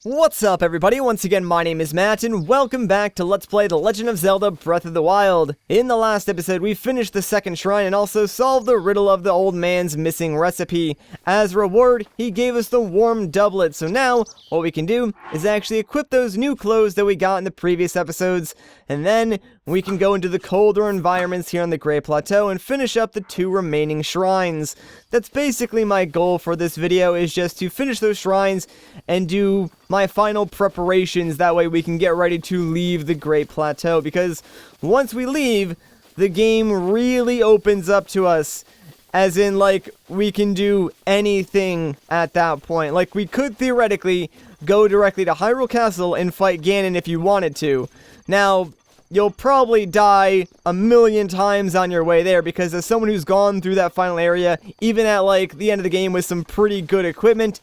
What's up, everybody? Once again, my name is Matt, and welcome back to Let's Play The Legend of Zelda Breath of the Wild. In the last episode, we finished the second shrine and also solved the riddle of the old man's missing recipe. As a reward, he gave us the warm doublet, so now, what we can do is actually equip those new clothes that we got in the previous episodes, and then we can go into the colder environments here on the Great Plateau and finish up the two remaining shrines. That's basically my goal for this video, is just to finish those shrines and do my final preparations. That way we can get ready to leave the Great Plateau, because once we leave, the game really opens up to us. As in, like, we can do anything at that point. Like, we could theoretically go directly to Hyrule Castle and fight Ganon if you wanted to. Now, you'll probably die a million times on your way there, because as someone who's gone through that final area, even at, like, the end of the game with some pretty good equipment,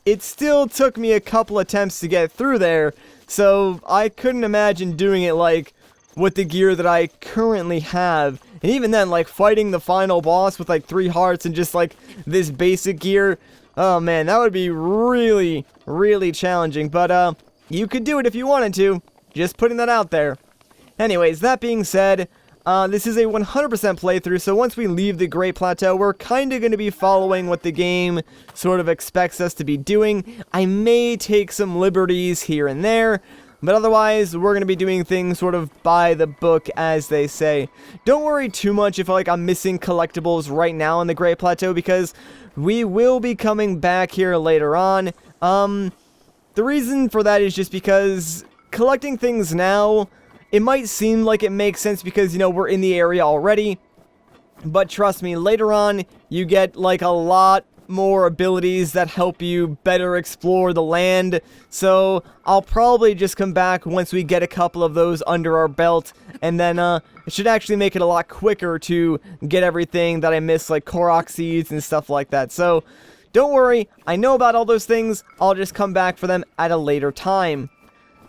it still took me a couple attempts to get through there, so I couldn't imagine doing it, like, with the gear that I currently have. And even then, like, fighting the final boss with, like, 3 hearts and just, like, this basic gear, oh man, that would be really, really challenging. But, you could do it if you wanted to. Just putting that out there. Anyways, that being said, this is a 100% playthrough, so once we leave the Great Plateau, we're kind of going to be following what the game sort of expects us to be doing. I may take some liberties here and there, but otherwise, we're going to be doing things sort of by the book, as they say. Don't worry too much if, like, I'm missing collectibles right now in the Great Plateau, because we will be coming back here later on. The reason for that is just because collecting things now, it might seem like it makes sense because, you know, we're in the area already, but trust me, later on, you get, like, a lot more abilities that help you better explore the land, so I'll probably just come back once we get a couple of those under our belt, and then, it should actually make it a lot quicker to get everything that I missed, like Korok seeds and stuff like that. So, don't worry, I know about all those things, I'll just come back for them at a later time.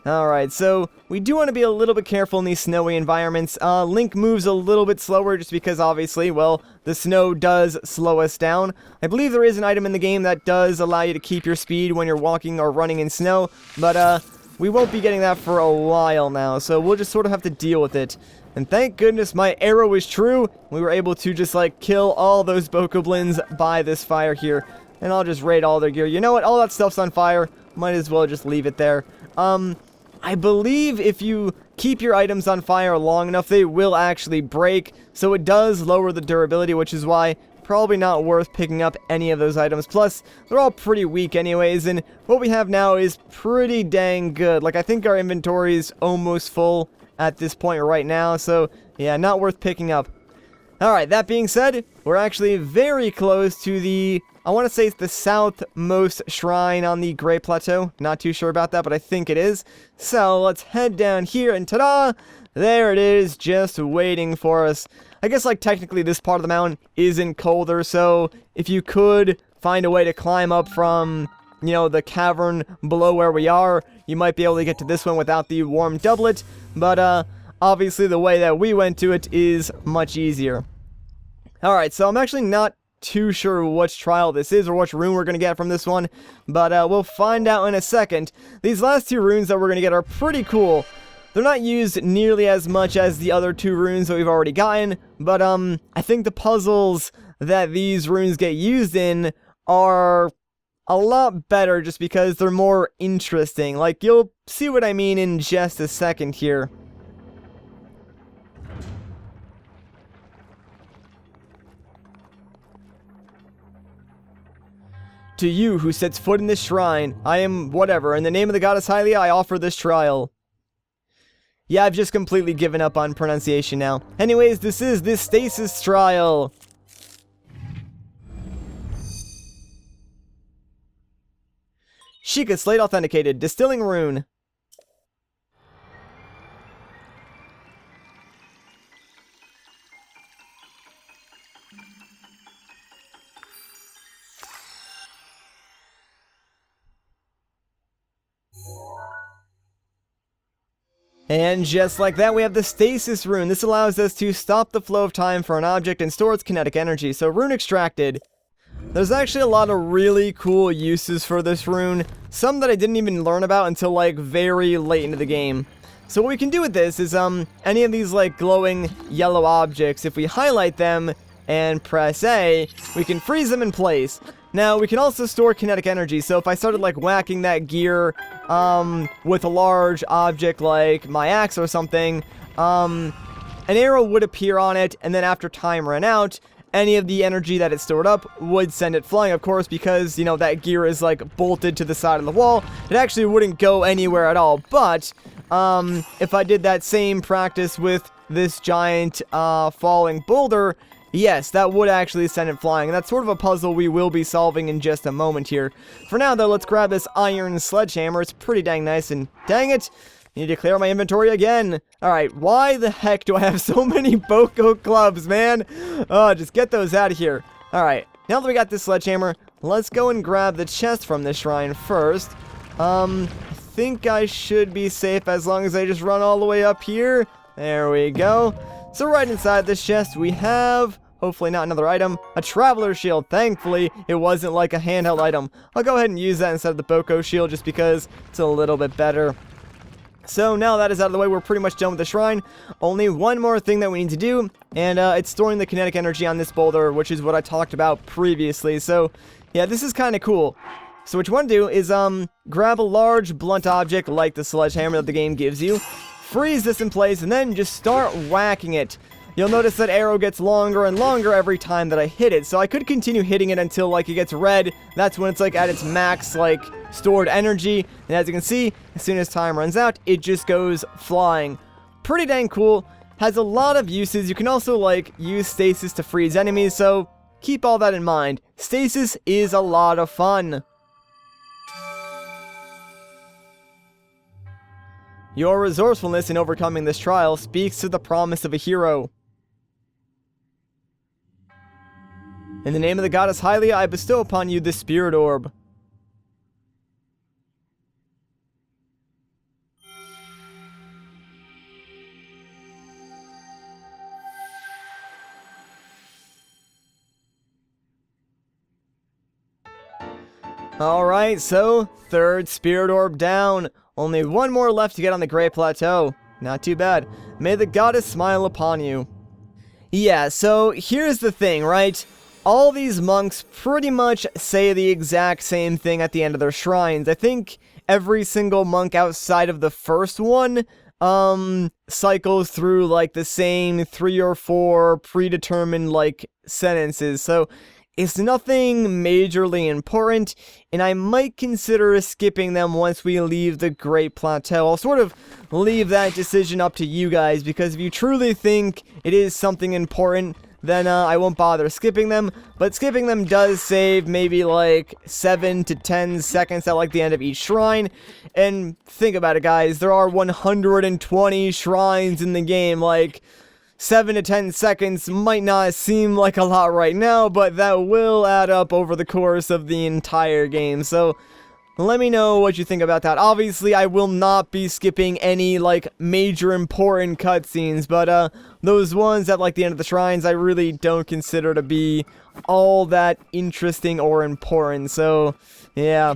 Alright, so we do want to be a little bit careful in these snowy environments. Link moves a little bit slower just because, obviously, well, the snow does slow us down. I believe there is an item in the game that does allow you to keep your speed when you're walking or running in snow, but, we won't be getting that for a while now, so we'll just sort of have to deal with it. And thank goodness my arrow was true. We were able to just, like, kill all those bokoblins by this fire here. And I'll just raid all their gear. You know what? All that stuff's on fire. Might as well just leave it there. I believe if you keep your items on fire long enough, they will actually break, so it does lower the durability, which is why probably not worth picking up any of those items. Plus, they're all pretty weak anyways, and what we have now is pretty dang good. Like, I think our inventory is almost full at this point right now, so yeah, not worth picking up. Alright, that being said, we're actually very close to the, I want to say it's the southmost shrine on the Great Plateau. Not too sure about that, but I think it is. So, let's head down here, and ta-da! There it is, just waiting for us. I guess, like, technically this part of the mountain isn't colder, so if you could find a way to climb up from, you know, the cavern below where we are, you might be able to get to this one without the warm doublet, but, obviously the way that we went to it is much easier. Alright, so I'm actually not too sure which trial this is or which rune we're going to get from this one, but we'll find out in a second. These last 2 runes that we're going to get are pretty cool. They're not used nearly as much as the other 2 runes that we've already gotten, but I think the puzzles that these runes get used in are a lot better just because they're more interesting. Like, you'll see what I mean in just a second here. To you who sets foot in this shrine, I am whatever. In the name of the goddess Hyaat, I offer this trial. Yeah, I've just completely given up on pronunciation now. Anyways, this is this stasis trial. Sheikah Slate authenticated. Distilling rune. And just like that, we have the stasis rune. This allows us to stop the flow of time for an object and store its kinetic energy. So rune extracted. There's actually a lot of really cool uses for this rune. some that I didn't even learn about until, like, very late into the game. So what we can do with this is, any of these, like, glowing yellow objects, if we highlight them and press A, we can freeze them in place. Now, we can also store kinetic energy, so if I started, like, whacking that gear, with a large object like my axe or something, an arrow would appear on it, and then after time ran out, any of the energy that it stored up would send it flying, of course, because, you know, that gear is, like, bolted to the side of the wall. It actually wouldn't go anywhere at all, but, if I did that same practice with this giant, falling boulder, yes, that would actually send it flying, and that's sort of a puzzle we will be solving in just a moment here. For now, though, let's grab this iron sledgehammer. It's pretty dang nice, and dang it, I need to clear my inventory again. Alright, why the heck do I have so many Boko clubs, man? Oh, just get those out of here. Alright, now that we got this sledgehammer, let's go and grab the chest from this shrine first. I think I should be safe as long as I just run all the way up here. There we go. So right inside this chest we have, hopefully not another item, a traveler shield. Thankfully, it wasn't like a handheld item. I'll go ahead and use that instead of the Boko shield just because it's a little bit better. So now that is out of the way, we're pretty much done with the shrine. Only one more thing that we need to do, and it's storing the kinetic energy on this boulder, which is what I talked about previously. So yeah, this is kind of cool. So what you want to do is grab a large blunt object like the sledgehammer that the game gives you, freeze this in place, and then just start whacking it. You'll notice that arrow gets longer and longer every time that I hit it, so I could continue hitting it until, like, it gets red. That's when it's, like, at its max, like, stored energy, and as you can see, as soon as time runs out, it just goes flying. Pretty dang cool. Has a lot of uses. You can also, like, use stasis to freeze enemies, so keep all that in mind. Stasis is a lot of fun. Your resourcefulness in overcoming this trial speaks to the promise of a hero. In the name of the goddess Hyaat, I bestow upon you this spirit orb. Alright, so, third spirit orb down. Only one more left to get on the Great Plateau. Not too bad. May the goddess smile upon you. Yeah, so here's the thing, right? All these monks pretty much say the exact same thing at the end of their shrines. I think every single monk outside of the first one, cycles through, like, the same 3 or 4 predetermined, like, sentences. So it's nothing majorly important, and I might consider skipping them once we leave the Great Plateau. I'll sort of leave that decision up to you guys, because if you truly think it is something important, then I won't bother skipping them. But skipping them does save maybe like 7 to 10 seconds at like the end of each shrine. And think about it, guys, there are 120 shrines in the game. Like, 7 to 10 seconds might not seem like a lot right now, but that will add up over the course of the entire game. So let me know what you think about that. Obviously, I will not be skipping any, like, major important cutscenes, but, those ones at, like, the end of the shrines, I really don't consider to be all that interesting or important, so, yeah.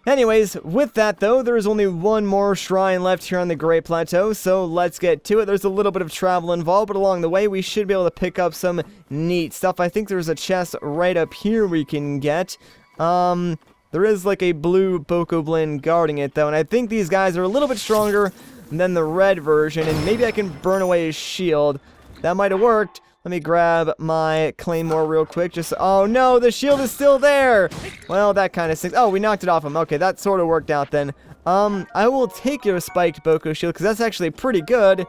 Anyways, with that, though, there's only one more shrine left here on the Great Plateau, so let's get to it. There's a little bit of travel involved, but along the way, we should be able to pick up some neat stuff. I think there's a chest right up here we can get. There is, like, a blue Bokoblin guarding it, though, and I think these guys are a little bit stronger than the red version, and maybe I can burn away his shield. That might have worked. Let me grab my claymore real quick, just... Oh, no, the shield is still there! Well, that kind of stinks. Oh, we knocked it off him. Okay, that sort of worked out, then. I will take your spiked Boko shield, because that's actually pretty good.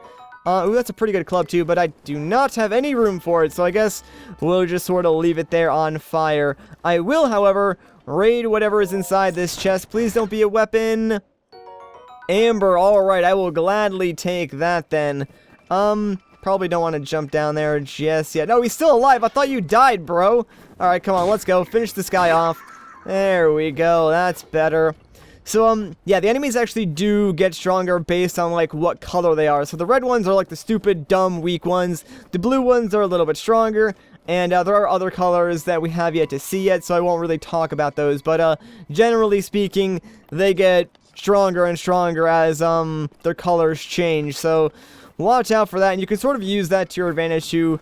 Ooh, that's a pretty good club, too, but I do not have any room for it, so I guess we'll just sort of leave it there on fire. I will, however, raid whatever is inside this chest. Please don't be a weapon. Amber, alright, I will gladly take that, then. Probably don't want to jump down there just yet. No, he's still alive. I thought you died, bro. Alright, come on, let's go. Finish this guy off. There we go. That's better. So, yeah, the enemies actually do get stronger based on, like, what color they are. So the red ones are, like, the stupid, dumb, weak ones. The blue ones are a little bit stronger. And there are other colors that we have yet to see yet, so I won't really talk about those. But generally speaking, they get stronger and stronger as their colors change. So watch out for that, and you can sort of use that to your advantage to,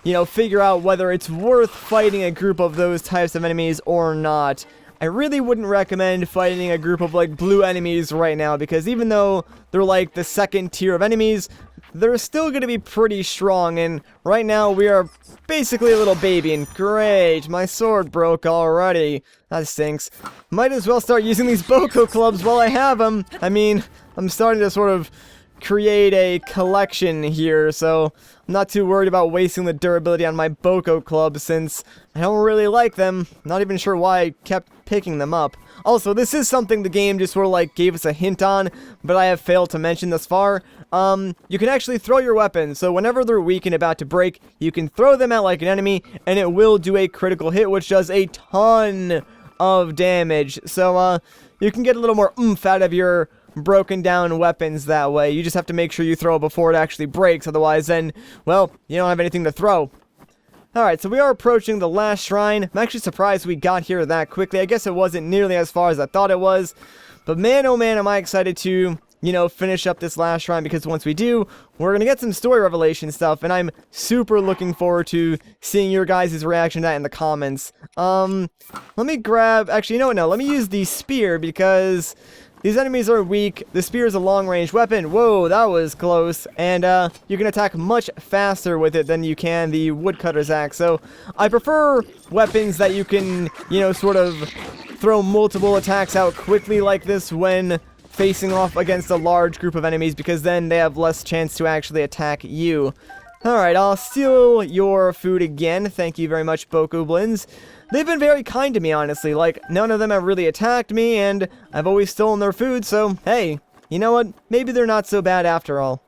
you know, figure out whether it's worth fighting a group of those types of enemies or not. I really wouldn't recommend fighting a group of, like, blue enemies right now, because even though they're, like, the second tier of enemies, they're still going to be pretty strong, and right now we are basically a little baby, and great, my sword broke already. That stinks. Might as well start using these Boko clubs while I have them. I mean, I'm starting to sort of create a collection here, so I'm not too worried about wasting the durability on my Boko clubs since I don't really like them. Not even sure why I kept picking them up. Also, this is something the game just sort of like gave us a hint on, but I have failed to mention thus far. You can actually throw your weapons, so whenever they're weak and about to break, you can throw them at like an enemy, and it will do a critical hit, which does a ton of damage. So, you can get a little more oomph out of your broken down weapons that way. You just have to make sure you throw it before it actually breaks, otherwise then, well, you don't have anything to throw. Alright, so we are approaching the last shrine. I'm actually surprised we got here that quickly. I guess it wasn't nearly as far as I thought it was, but man oh man am I excited to, you know, finish up this last shrine, because once we do, we're gonna get some story revelation stuff, and I'm super looking forward to seeing your guys' reaction to that in the comments. Let me grab, actually, you know what, no, let me use the spear, because these enemies are weak. The spear is a long-range weapon. Whoa, that was close. And you can attack much faster with it than you can the woodcutter's axe. So I prefer weapons that you can, you know, sort of throw multiple attacks out quickly like this when facing off against a large group of enemies, because then they have less chance to actually attack you. Alright, I'll steal your food again. Thank you very much, Bokoblins. They've been very kind to me, honestly. Like, none of them have really attacked me, and I've always stolen their food, so, hey, you know what? Maybe they're not so bad after all.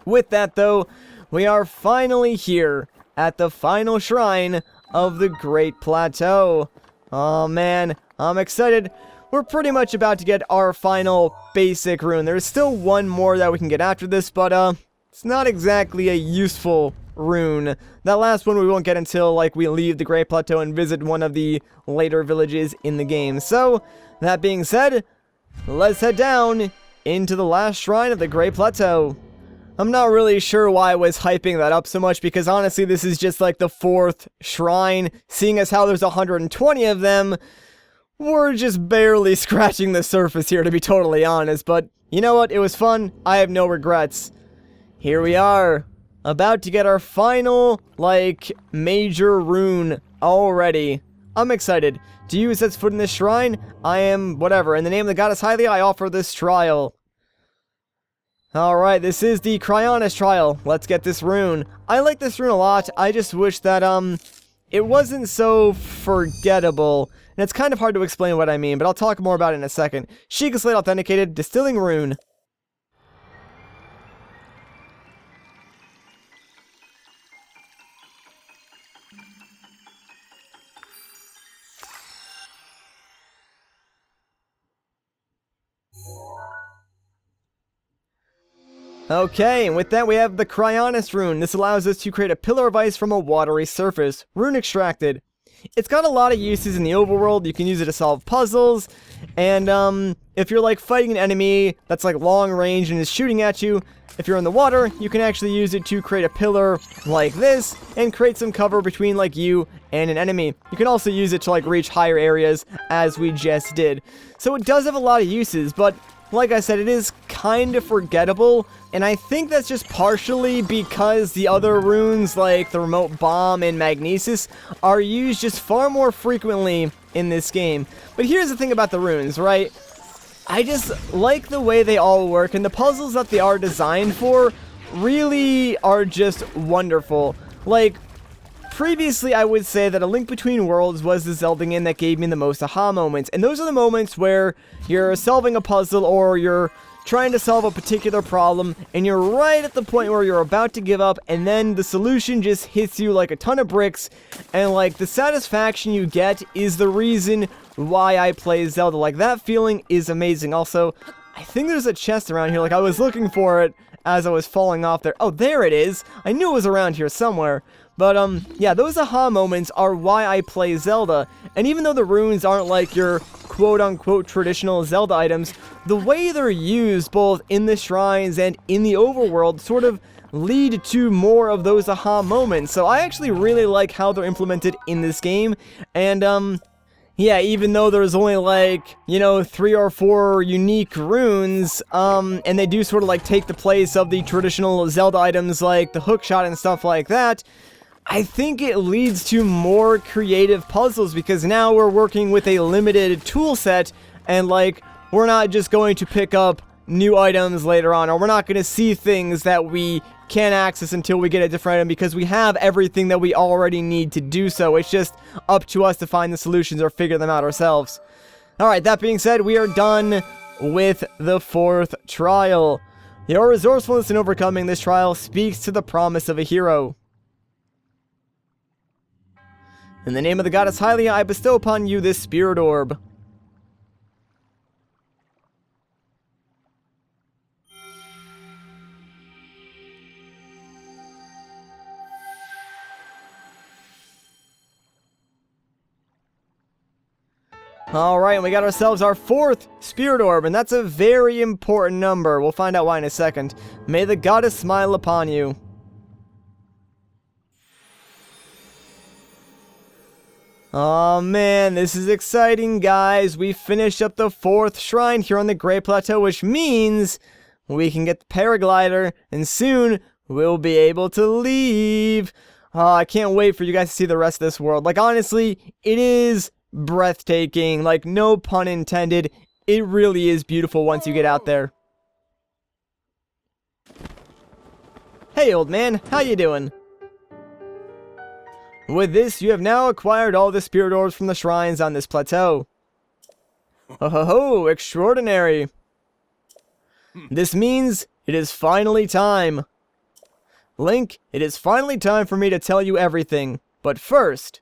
With that, though, we are finally here at the final shrine of the Great Plateau. Oh, man, I'm excited. We're pretty much about to get our final basic rune. There's still one more that we can get after this, but, it's not exactly a useful rune. That last one we won't get until, like, we leave the Great Plateau and visit one of the later villages in the game. So, that being said, let's head down into the last shrine of the Great Plateau. I'm not really sure why I was hyping that up so much, because honestly this is just like the 4th shrine. Seeing as how there's 120 of them, we're just barely scratching the surface here, to be totally honest. But you know what, it was fun. I have no regrets. Here we are, about to get our final, like, major rune already. I'm excited. To use its foot in this shrine, I am, whatever. In the name of the goddess Hyaat, I offer this trial. Alright, this is the cryonis trial. Let's get this rune. I like this rune a lot. I just wish that, it wasn't so forgettable. And it's kind of hard to explain what I mean, but I'll talk more about it in a second. Sheikah Slate Authenticated, Distilling Rune. Okay, and with that we have the cryonis rune. This allows us to create a pillar of ice from a watery surface. Rune extracted. It's got a lot of uses in the overworld. You can use it to solve puzzles, and if you're like fighting an enemy that's like long range and is shooting at you, if you're in the water, you can actually use it to create a pillar like this and create some cover between like you and an enemy. You can also use it to like reach higher areas, as we just did. So it does have a lot of uses, but like I said, it is kind of forgettable, and I think that's just partially because the other runes, like the remote bomb and magnesis, are used just far more frequently in this game. But here's the thing about the runes, right? I just like the way they all work, and the puzzles that they are designed for really are just wonderful. Like, previously, I would say that A Link Between Worlds was the Zelda game that gave me the most aha moments, and those are the moments where you're solving a puzzle or you're trying to solve a particular problem, and you're right at the point where you're about to give up, and then the solution just hits you like a ton of bricks, and like the satisfaction you get is the reason why I play Zelda. Like, that feeling is amazing. Also, I think there's a chest around here. Like, I was looking for it as I was falling off there. Oh, there it is. I knew it was around here somewhere. But, yeah, those aha moments are why I play Zelda. And even though the runes aren't like your quote-unquote traditional Zelda items, the way they're used both in the shrines and in the overworld sort of lead to more of those aha moments. So I actually really like how they're implemented in this game. And, yeah, even though there's only like, you know, 3 or 4 unique runes, and they do sort of like take the place of the traditional Zelda items like the hookshot and stuff like that, I think it leads to more creative puzzles because now we're working with a limited tool set and like we're not just going to pick up new items later on, or we're not going to see things that we can't access until we get a different item because we have everything that we already need to do so. It's just up to us to find the solutions or figure them out ourselves. Alright, that being said, we are done with the 4th trial. Your resourcefulness in overcoming this trial speaks to the promise of a hero. In the name of the goddess Hylia, I bestow upon you this spirit orb. Alright, and we got ourselves our 4th spirit orb, and that's a very important number. We'll find out why in a second. May the goddess smile upon you. Oh man, this is exciting, guys. We finished up the 4th shrine here on the Great Plateau, which means we can get the paraglider, and soon we'll be able to leave. Oh, I can't wait for you guys to see the rest of this world. Like, honestly, it is breathtaking. Like, no pun intended. It really is beautiful once you get out there. Hey, old man. How you doing? With this, you have now acquired all the spirit orbs from the shrines on this plateau. Oh ho ho, extraordinary. This means it is finally time. Link, it is finally time for me to tell you everything. But first,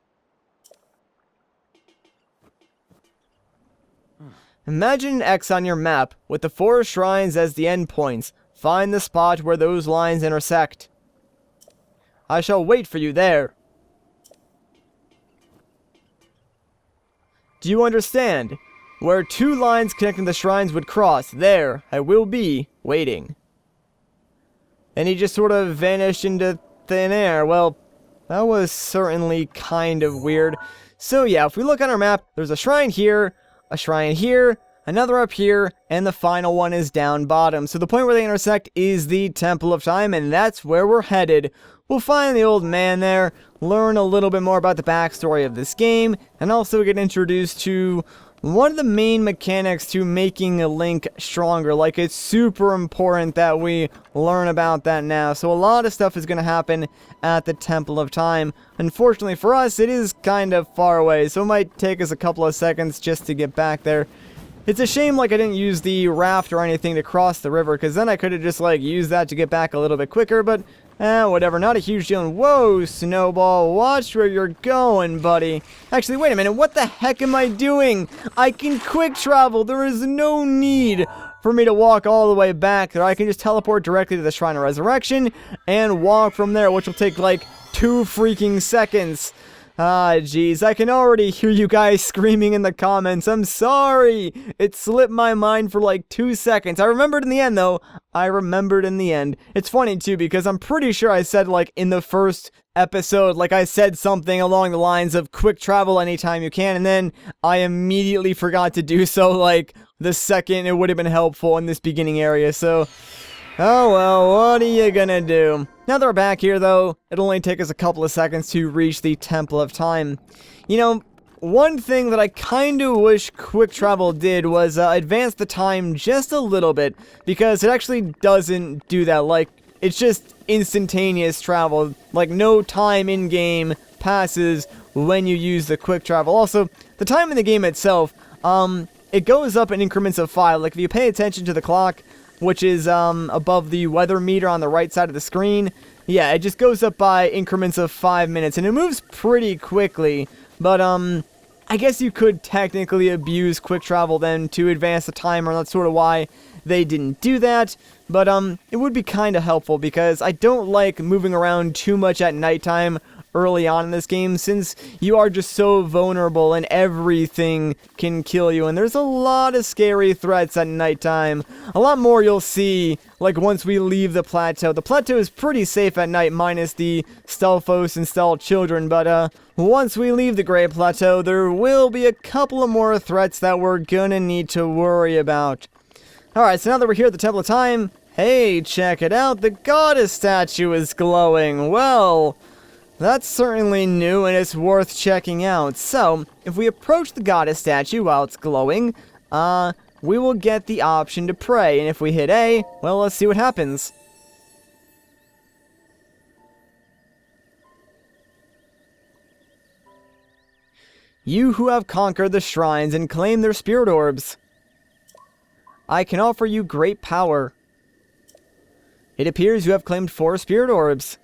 imagine an X on your map with the 4 shrines as the endpoints. Find the spot where those lines intersect. I shall wait for you there. Do you understand? Where 2 lines connecting the shrines would cross, there I will be waiting. And he just sort of vanished into thin air. Well, that was certainly kind of weird. So yeah, if we look on our map, there's a shrine here, another up here, and the final one is down bottom. So the point where they intersect is the Temple of Time, and that's where we're headed. We'll find the old man there, learn a little bit more about the backstory of this game, and also get introduced to one of the main mechanics to making a Link stronger. Like, it's super important that we learn about that now. So a lot of stuff is going to happen at the Temple of Time. Unfortunately for us, it is kind of far away, so it might take us a couple of seconds just to get back there. It's a shame, like, I didn't use the raft or anything to cross the river, because then I could have just, like, used that to get back a little bit quicker, but whatever, not a huge deal. And whoa, Snowball, watch where you're going, buddy. Actually, wait a minute, what the heck am I doing? I can quick travel. There is no need for me to walk all the way back there. I can just teleport directly to the Shrine of Resurrection and walk from there, which will take, like, 2 freaking seconds. Ah, jeez, I can already hear you guys screaming in the comments. I'm sorry. It slipped my mind for like 2 seconds. I remembered in the end, though. I remembered in the end. It's funny, too, because I'm pretty sure I said, like, in the first episode, like, I said something along the lines of quick travel anytime you can, and then I immediately forgot to do so, like, the second it would have been helpful in this beginning area, so oh well, what are you gonna do? Now that we're back here, though, it'll only take us a couple of seconds to reach the Temple of Time. You know, one thing that I kinda wish quick travel did was advance the time just a little bit, because it actually doesn't do that. Like, it's just instantaneous travel. Like, no time in-game passes when you use the quick travel. Also, the time in the game itself, it goes up in increments of 5. Like, if you pay attention to the clock, which is above the weather meter on the right side of the screen, yeah, it just goes up by increments of 5 minutes, and it moves pretty quickly. But I guess you could technically abuse quick travel then to advance the timer, and that's sort of why they didn't do that. But it would be kind of helpful, because I don't like moving around too much at nighttime early on in this game, since you are just so vulnerable and everything can kill you. And there's a lot of scary threats at nighttime. A lot more you'll see, like, once we leave the plateau. The plateau is pretty safe at night, minus the Stelphos and Stel children, but, once we leave the Great Plateau, there will be a couple of more threats that we're gonna need to worry about. Alright, so now that we're here at the Temple of Time, hey, check it out, the goddess statue is glowing. Well, that's certainly new and it's worth checking out. So, if we approach the goddess statue while it's glowing, we will get the option to pray. And if we hit A, well, let's see what happens. You who have conquered the shrines and claimed their spirit orbs, I can offer you great power. It appears you have claimed 4 spirit orbs.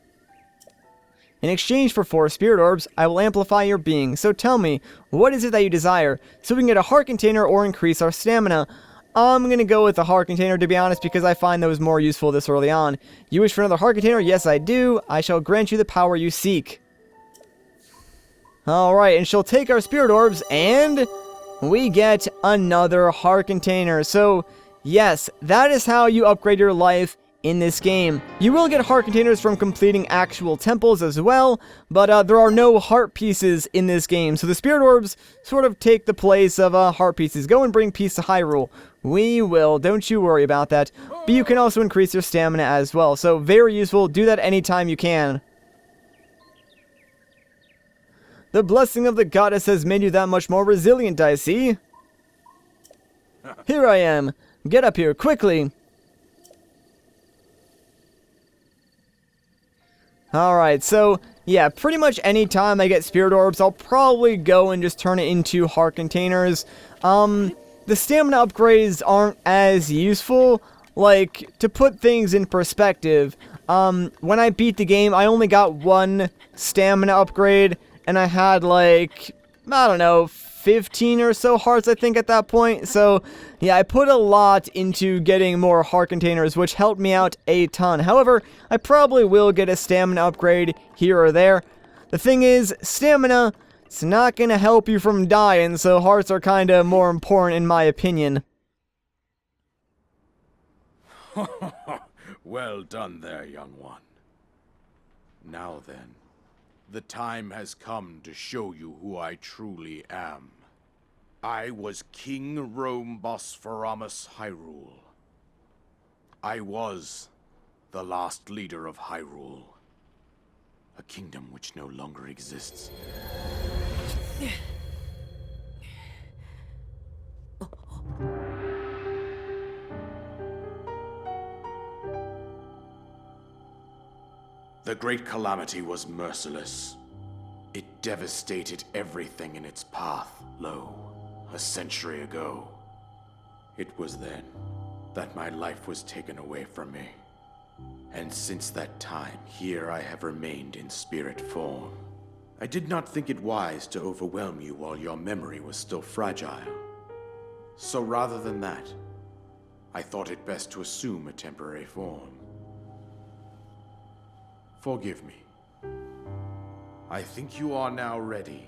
In exchange for 4 spirit orbs, I will amplify your being. So tell me, what is it that you desire? So we can get a heart container or increase our stamina. I'm gonna go with the heart container, to be honest, because I find those more useful this early on. You wish for another heart container? Yes, I do. I shall grant you the power you seek. Alright, and she'll take our spirit orbs, and we get another heart container. So, yes, that is how you upgrade your life in this game. You will get heart containers from completing actual temples as well, but there are no heart pieces in this game. So the spirit orbs sort of take the place of heart pieces. Go and bring peace to Hyrule. We will, don't you worry about that. But you can also increase your stamina as well. So very useful. Do that anytime you can. The blessing of the goddess has made you that much more resilient, I see. Here I am. Get up here, quickly. Alright, so, yeah, pretty much any time I get spirit orbs, I'll probably go and just turn it into heart containers. The stamina upgrades aren't as useful. Like, to put things in perspective, when I beat the game, I only got 1 stamina upgrade, and I had, like, I don't know, 15 or so hearts, I think, at that point. So, yeah, I put a lot into getting more heart containers, which helped me out a ton. However, I probably will get a stamina upgrade here or there. The thing is, stamina, it's not gonna help you from dying, so hearts are kinda more important in my opinion. Well done there, young one. Now then, the time has come to show you who I truly am. I was King Rome Bosphoramus Hyrule. I was the last leader of Hyrule, a kingdom which no longer exists. The Great Calamity was merciless. It devastated everything in its path, lo, a century ago. It was then that my life was taken away from me. And since that time, here I have remained in spirit form. I did not think it wise to overwhelm you while your memory was still fragile. So rather than that, I thought it best to assume a temporary form. Forgive me. I think you are now ready.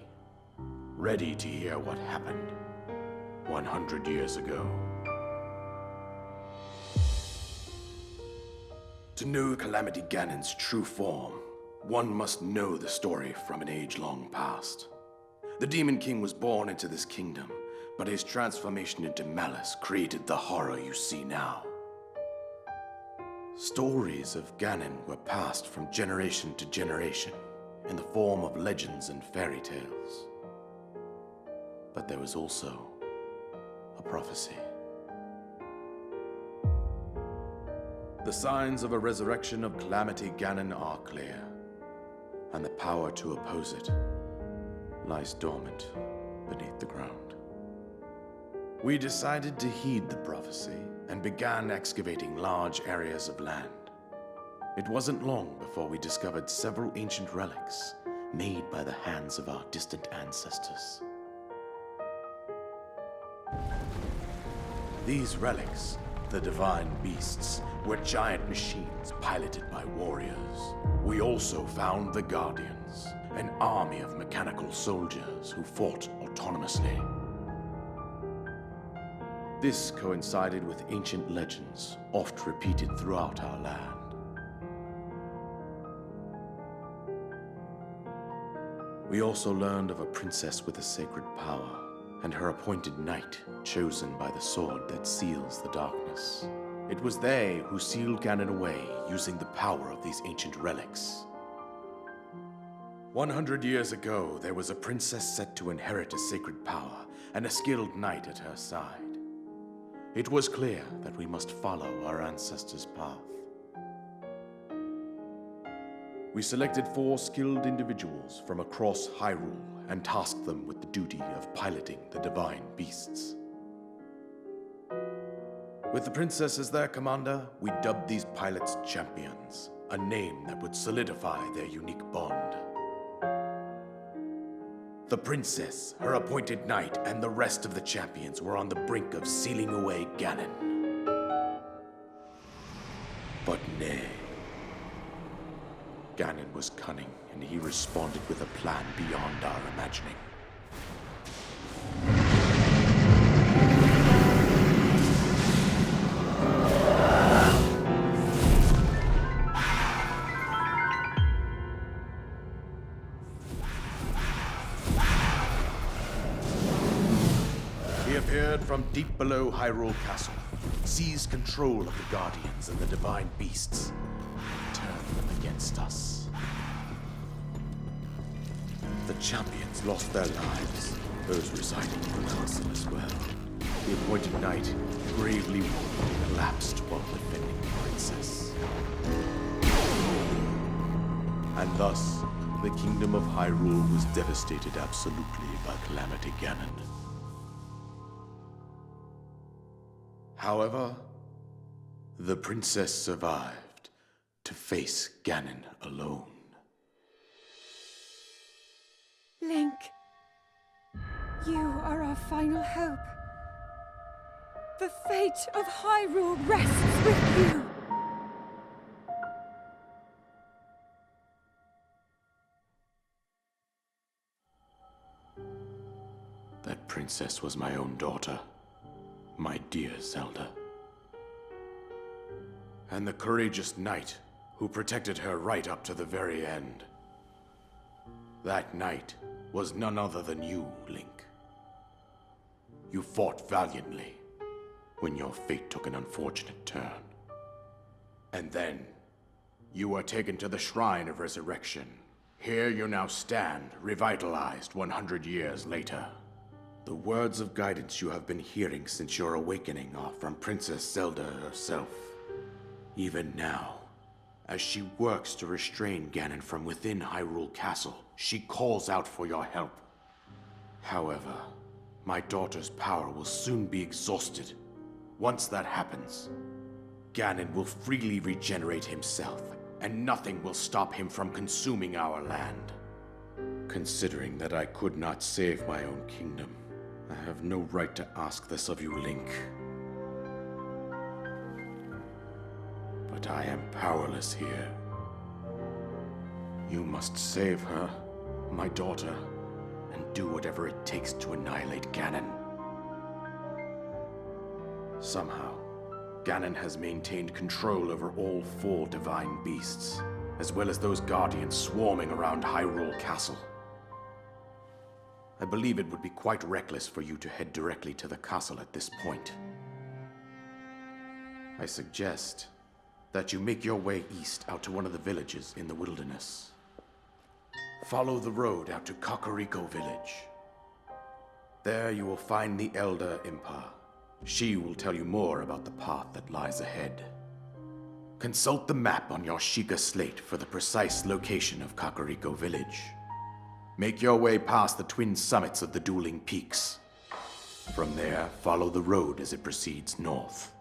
Ready to hear what happened 100 years ago. To know Calamity Ganon's true form, one must know the story from an age-long past. The Demon King was born into this kingdom, but his transformation into malice created the horror you see now. Stories of Ganon were passed from generation to generation in the form of legends and fairy tales. But there was also a prophecy. The signs of a resurrection of Calamity Ganon are clear, and the power to oppose it lies dormant beneath the ground. We decided to heed the prophecy and began excavating large areas of land. It wasn't long before we discovered several ancient relics made by the hands of our distant ancestors. These relics, the divine beasts, were giant machines piloted by warriors. We also found the Guardians, an army of mechanical soldiers who fought autonomously. This coincided with ancient legends, oft repeated throughout our land. We also learned of a princess with a sacred power, and her appointed knight, chosen by the sword that seals the darkness. It was they who sealed Ganon away using the power of these ancient relics. 100 years ago, there was a princess set to inherit a sacred power, and a skilled knight at her side. It was clear that we must follow our ancestors' path. We selected 4 skilled individuals from across Hyrule and tasked them with the duty of piloting the divine beasts. With the princess as their commander, we dubbed these pilots champions, a name that would solidify their unique bond. The princess, her appointed knight, and the rest of the champions were on the brink of sealing away Ganon. But nay. Ganon was cunning, and he responded with a plan beyond our imagining. He appeared from deep below Hyrule Castle, seized control of the Guardians and the Divine Beasts, and turned them against us. The champions lost their lives, those residing in the castle as well. The appointed knight, gravely wounded, collapsed while defending the princess. And thus, the kingdom of Hyrule was devastated absolutely by Calamity Ganon. However, the princess survived to face Ganon alone. Link, you are our final hope. The fate of Hyrule rests with you. That princess was my own daughter, my dear Zelda. And the courageous knight who protected her right up to the very end. That knight was none other than you, Link. You fought valiantly when your fate took an unfortunate turn. And then, you were taken to the Shrine of Resurrection. Here you now stand, revitalized 100 years later. The words of guidance you have been hearing since your awakening are from Princess Zelda herself. Even now, as she works to restrain Ganon from within Hyrule Castle, she calls out for your help. However, my daughter's power will soon be exhausted. Once that happens, Ganon will freely regenerate himself, and nothing will stop him from consuming our land. Considering that I could not save my own kingdom, I have no right to ask this of you, Link. But I am powerless here. You must save her, my daughter, and do whatever it takes to annihilate Ganon. Somehow, Ganon has maintained control over all 4 divine beasts, as well as those guardians swarming around Hyrule Castle. I believe it would be quite reckless for you to head directly to the castle at this point. I suggest that you make your way east out to one of the villages in the wilderness. Follow the road out to Kakariko Village. There you will find the Elder Impa. She will tell you more about the path that lies ahead. Consult the map on your Sheikah slate for the precise location of Kakariko Village. Make your way past the twin summits of the dueling peaks. From there, follow the road as it proceeds north.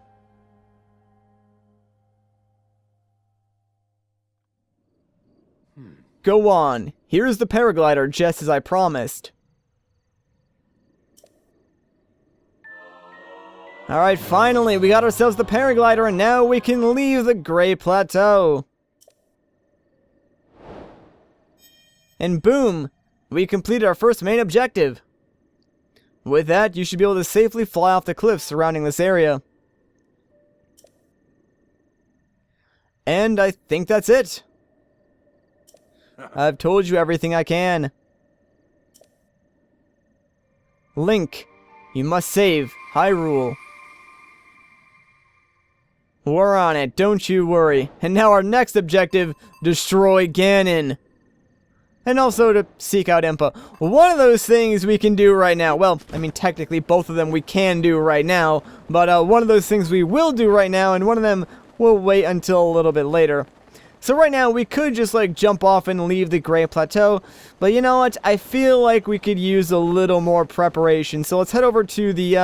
Go on. Here's the paraglider, just as I promised. Alright, finally, we got ourselves the paraglider, and now we can leave the Great Plateau. And boom, we completed our first main objective. With that, you should be able to safely fly off the cliffs surrounding this area. And I think that's it. I've told you everything I can. Link, you must save Hyrule. We're on it, don't you worry. And now our next objective, destroy Ganon. And also to seek out Impa. One of those things we can do right now. Well, I mean, technically both of them we can do right now. But one of those things we will do right now, and one of them we'll wait until a little bit later. So right now, we could just, like, jump off and leave the Great Plateau. But you know what? I feel like we could use a little more preparation. So let's head over to the,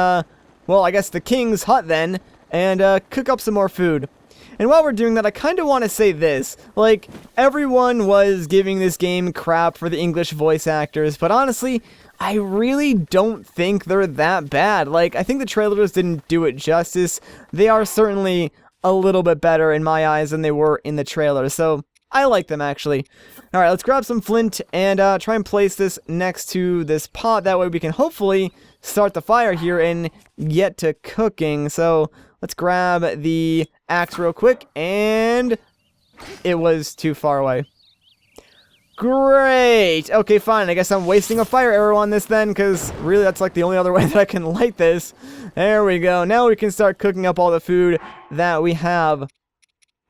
well, I guess the King's Hut then, and cook up some more food. And while we're doing that, I kind of want to say this. Like, everyone was giving this game crap for the English voice actors, but honestly, I really don't think they're that bad. Like, I think the trailers didn't do it justice. They are certainly a little bit better in my eyes than they were in the trailer, so I like them actually. Alright, let's grab some flint and try and place this next to this pot. That way we can hopefully start the fire here and get to cooking. So let's grab the axe real quick, and it was too far away. Great! Okay, fine. I guess I'm wasting a fire arrow on this then, because really that's like the only other way that I can light this. There we go. Now we can start cooking up all the food that we have.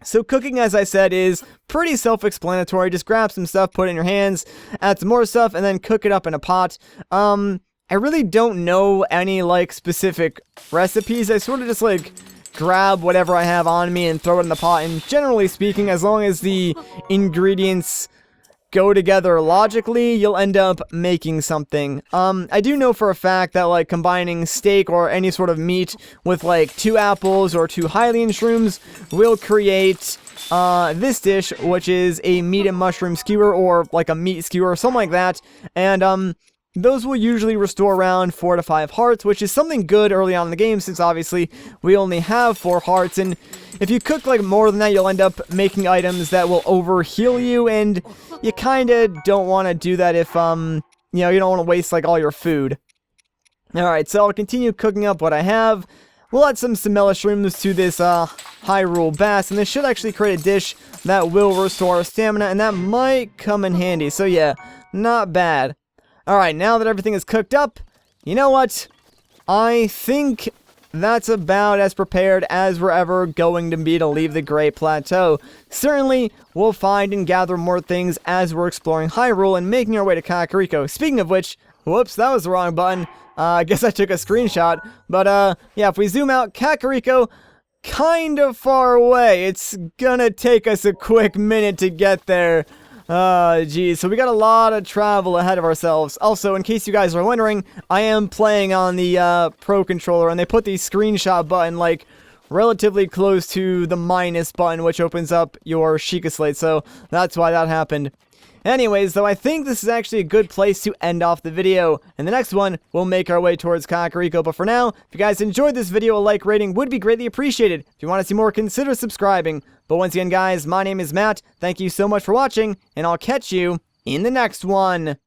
So cooking, as I said, is pretty self-explanatory. Just grab some stuff, put it in your hands, add some more stuff, and then cook it up in a pot. I really don't know any, like, specific recipes. I sort of just, like, grab whatever I have on me and throw it in the pot. And generally speaking, as long as the ingredients go together logically, you'll end up making something. I do know for a fact that, like, combining steak or any sort of meat with, like, 2 apples or 2 Hylian shrooms will create this dish, which is a meat and mushroom skewer, or like a meat skewer or something like that. And those will usually restore around 4 to 5 hearts, which is something good early on in the game, since obviously we only have 4 hearts. And if you cook like more than that, you'll end up making items that will over heal you, and you kind of don't want to do that if you know, you don't want to waste like all your food. Alright, so I'll continue cooking up what I have. We'll add some Samela shrooms to this Hyrule bass, and this should actually create a dish that will restore our stamina, and that might come in handy. So yeah, not bad. Alright, now that everything is cooked up, you know what? I think that's about as prepared as we're ever going to be to leave the Great Plateau. Certainly, we'll find and gather more things as we're exploring Hyrule and making our way to Kakariko. Speaking of which, whoops, that was the wrong button. I guess I took a screenshot. But, yeah, if we zoom out, Kakariko, kind of far away. It's gonna take us a quick minute to get there. Geez, so we got a lot of travel ahead of ourselves. Also, in case you guys are wondering, I am playing on the, Pro Controller, and they put the screenshot button, like, relatively close to the minus button, which opens up your Sheikah Slate, so that's why that happened. Anyways, though, I think this is actually a good place to end off the video. In the next one, we'll make our way towards Kakariko, but for now, if you guys enjoyed this video, a like rating would be greatly appreciated. If you want to see more, consider subscribing. But once again, guys, my name is Matt, thank you so much for watching, and I'll catch you in the next one.